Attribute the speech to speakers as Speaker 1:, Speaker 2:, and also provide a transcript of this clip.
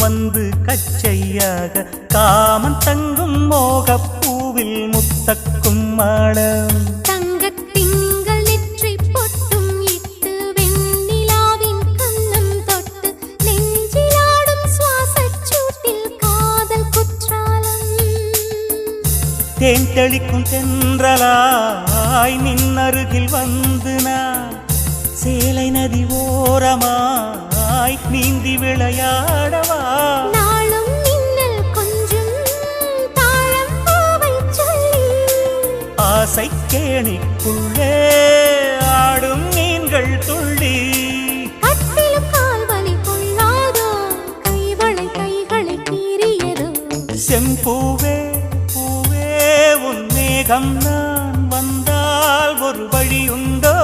Speaker 1: வந்து கச்சையாக காமன் தங்கும் மோகப்பூவில் முத்தக்கும் மாடம் தேன் தெளிக்கும் தென்றலாய் நின்னருகில் வந்து நான் சேலை நதி ஓரமாய் நீந்தி விளையாடவா
Speaker 2: நாளும் மின்னல் கொஞ்சம் தாழம் பூவை சொல்லி
Speaker 1: ஆசை கேணிக்குள்ளே ஆடும் மீன்கள் துள்ளி
Speaker 2: கட்டிலும் கால்வலி கொள்ளாதோ கைகளை கீறியதோ
Speaker 1: செம்பூவே உன் மேகம் நான் வந்தால் ஒரு வழி உண்டோ